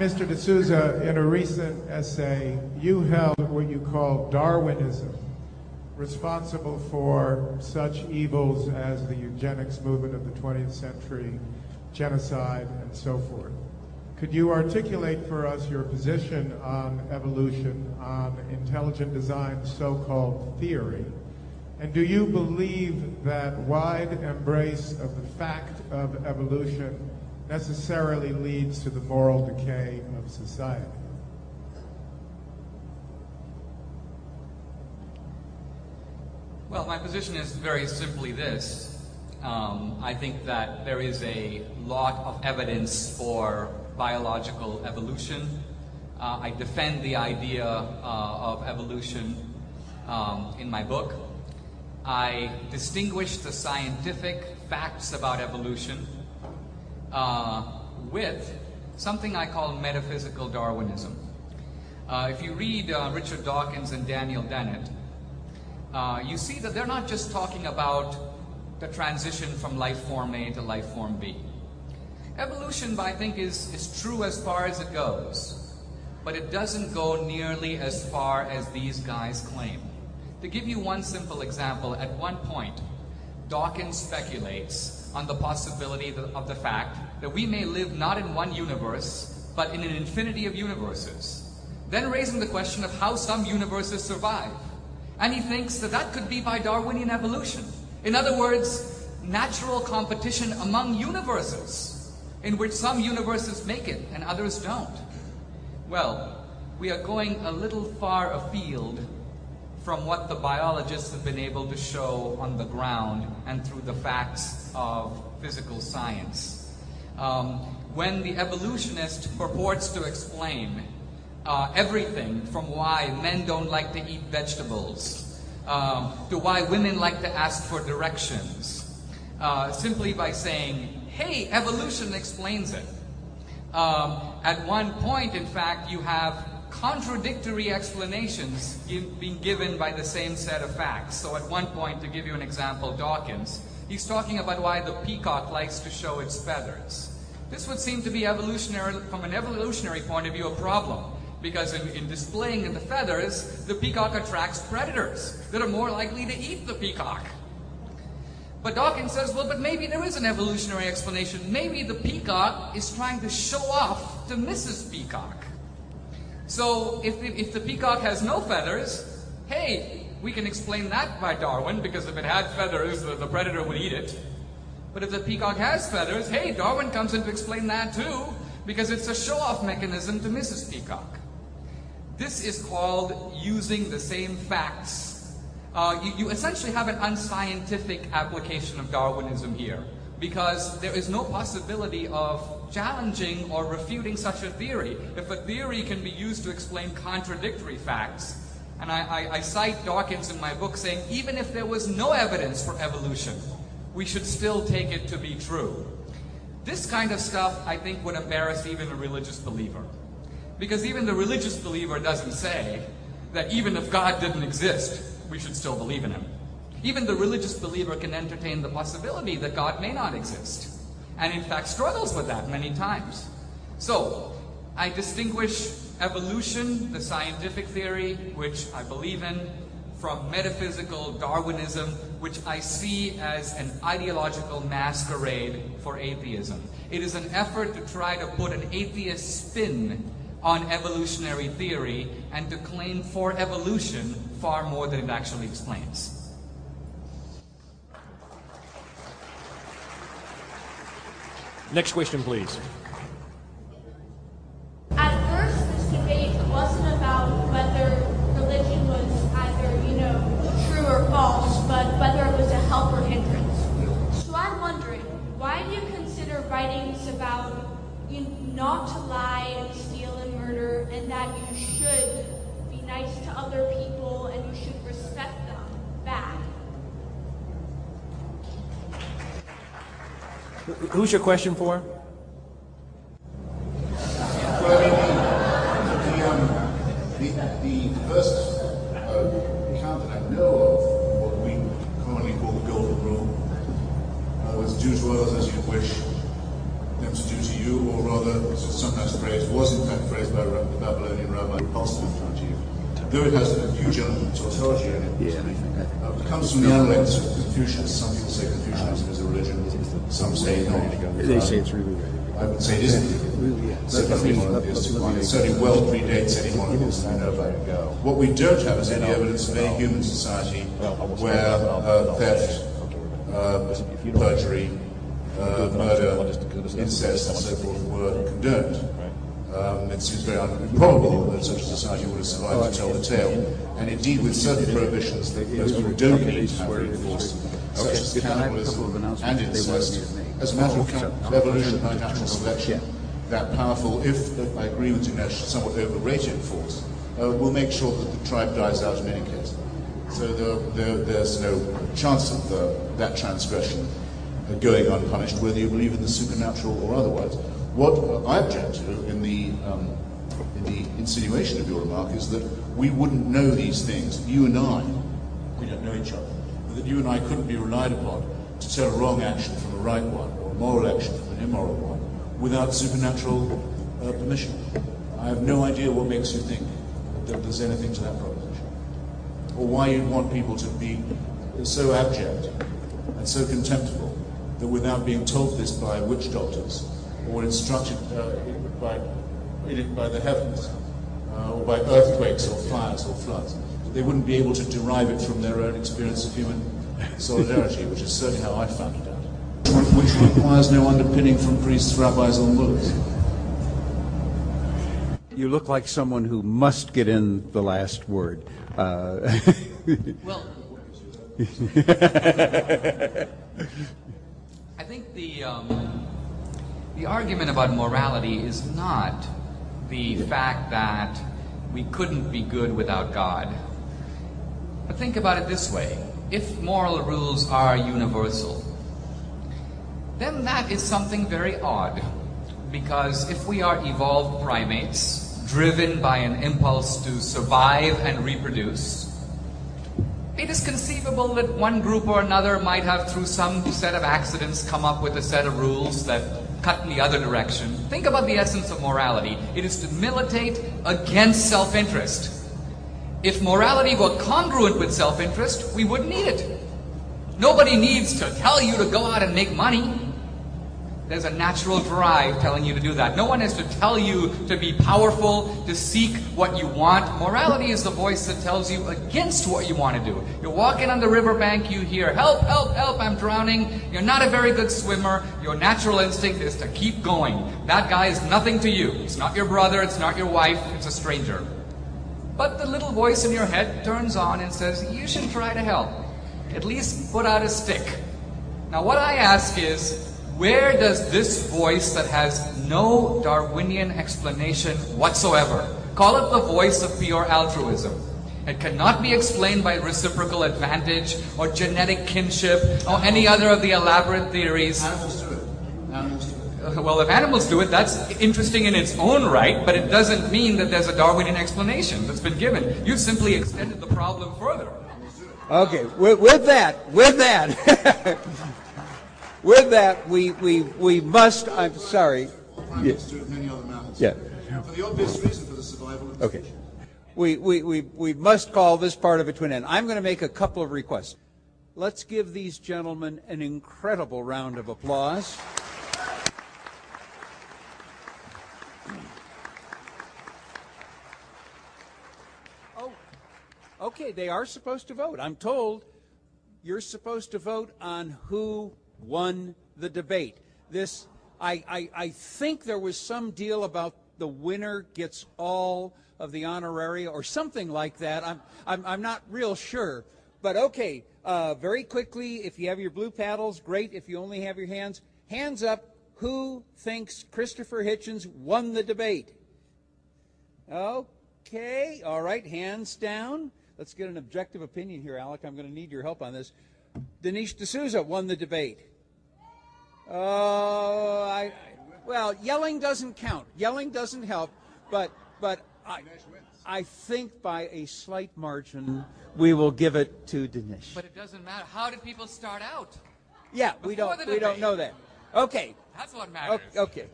Mr. D'Souza, in a recent essay, you held what you call Darwinism responsible for such evils as the eugenics movement of the 20th century, genocide, and so forth. Could you articulate for us your position on evolution, on intelligent design's so-called theory? And do you believe that wide embrace of the fact of evolution necessarily leads to the moral decay of society? Well, my position is very simply this. I think that there is a lot of evidence for biological evolution. I defend the idea of evolution in my book. I distinguish the scientific facts about evolution with something I call metaphysical Darwinism. If you read Richard Dawkins and Daniel Dennett, you see that they're not just talking about the transition from life form A to life form B. Evolution, I think, is true as far as it goes, but it doesn't go nearly as far as these guys claim. To give you one simple example, at one point, Dawkins speculates on the possibility of the fact that we may live not in one universe, but in an infinity of universes. Then raising the question of how some universes survive. And he thinks that that could be by Darwinian evolution. In other words, natural competition among universes, in which some universes make it and others don't. Well, we are going a little far afield from what the biologists have been able to show on the ground and through the facts of physical science. When the evolutionist purports to explain everything from why men don't like to eat vegetables, to why women like to ask for directions, simply by saying, hey, evolution explains it. At one point, in fact, you have contradictory explanations being given by the same set of facts. So at one point, to give you an example, Dawkins, he's talking about why the peacock likes to show its feathers. This would seem to be evolutionary, from an evolutionary point of view, a problem. Because in displaying the feathers, the peacock attracts predators that are more likely to eat the peacock. But Dawkins says, well, but maybe there is an evolutionary explanation. Maybe the peacock is trying to show off to Mrs. Peacock. So if the peacock has no feathers, hey, we can explain that by Darwin, because if it had feathers, the predator would eat it. But if the peacock has feathers, hey, Darwin comes in to explain that too, because it's a show-off mechanism to Mrs. Peacock. This is called using the same facts. You essentially have an unscientific application of Darwinism here, because there is no possibility of challenging or refuting such a theory. If a theory can be used to explain contradictory facts, and I cite Dawkins in my book saying, even if there was no evidence for evolution, we should still take it to be true. This kind of stuff, I think, would embarrass even a religious believer. Because even the religious believer doesn't say that even if God didn't exist, we should still believe in him. Even the religious believer can entertain the possibility that God may not exist, and in fact struggles with that many times. So, I distinguish evolution, the scientific theory, which I believe in, from metaphysical Darwinism, which I see as an ideological masquerade for atheism. It is an effort to try to put an atheist spin on evolutionary theory and to claim for evolution far more than it actually explains. Next question, please. At first, this debate wasn't about whether religion was either, true or false, but whether it was a help or hindrance. So I'm wondering, why do you consider writings about not to lie and steal and murder, and that you should be nice to other people and you should respect them bad? Who's your question for? The first account that I know of what we commonly call the Golden Rule was do to others as you wish them to do to you, or rather, sometimes phrase was in fact phrased by the Babylonian rabbi Constantine, though it has a huge element of tautology in it. It comes from the analects of Confucius. Some people say Confucianism is a religion, some say not. They say it's really I would say it isn't. Certainly monotheistic one. It certainly well predates any monotheism we know about. What we don't have is any evidence of any human society where theft, perjury, murder, incest, and so forth were condoned. It seems very improbable that such a society would have survived to tell the tale. And indeed, with certain prohibitions that most people don't need to have reinforced, such as cannibalism and incest, as a matter of evolution by natural selection, that powerful, if I agree with Dinesh, somewhat overrated force, will make sure that the tribe dies out in any case. So there's no chance of that transgression going unpunished, whether you believe in the supernatural or otherwise. What I object to in the insinuation of your remark is that we wouldn't know these things. You and I, we don't know each other, but that you and I couldn't be relied upon to tell a wrong action from a right one, or a moral action from an immoral one, without supernatural permission. I have no idea what makes you think that there's anything to that proposition, or why you'd want people to be so abject and so contemptible that without being told this by witch doctors, or instructed by the heavens, or by earthquakes or fires or floods, they wouldn't be able to derive it from their own experience of human solidarity, which is certainly how I found it out, which requires no underpinning from priests, rabbis, or mullahs. You look like someone who must get in the last word. Well, I think the argument about morality is not the fact that we couldn't be good without God. But think about it this way. If moral rules are universal, then that is something very odd. Because if we are evolved primates, driven by an impulse to survive and reproduce, it is conceivable that one group or another might have, through some set of accidents, come up with a set of rules that cut in the other direction. Think about the essence of morality. It is to militate against self-interest. If morality were congruent with self-interest, we wouldn't need it. Nobody needs to tell you to go out and make money. There's a natural drive telling you to do that. No one has to tell you to be powerful, to seek what you want. Morality is the voice that tells you against what you want to do. You're walking on the riverbank, you hear, help, help, help, I'm drowning. You're not a very good swimmer. Your natural instinct is to keep going. That guy is nothing to you. It's not your brother, it's not your wife, it's a stranger. But the little voice in your head turns on and says, you should try to help. At least put out a stick. Now what I ask is, where does this voice that has no Darwinian explanation whatsoever, call it the voice of pure altruism, it cannot be explained by reciprocal advantage or genetic kinship or any other of the elaborate theories. Animals do it. Animals do it. Well, if animals do it, that's interesting in its own right, but it doesn't mean that there's a Darwinian explanation that's been given. You've simply extended the problem further. Okay, with that, with that, we must. I'm sorry. Primates do it, many other mammals. Yeah. For the obvious reason, for the survival of the Okay. species. We must call this part of it to an end. I'm going to make a couple of requests. Let's give these gentlemen an incredible round of applause. Oh, okay, they are supposed to vote. I'm told you're supposed to vote on who won the debate. This, I think there was some deal about the winner gets all of the honoraria or something like that. I'm not real sure, but okay. Very quickly, if you have your blue paddles, great. If you only have your hands up. Who thinks Christopher Hitchens won the debate? Okay, all right. Hands down. Let's get an objective opinion here, Alec. I'm going to need your help on this. Dinesh D'Souza won the debate. Well, yelling doesn't count. Yelling doesn't help, but I think by a slight margin we will give it to Dinesh. But it doesn't matter. How did people start out? Yeah, we don't know that. Okay. That's what matters. Okay.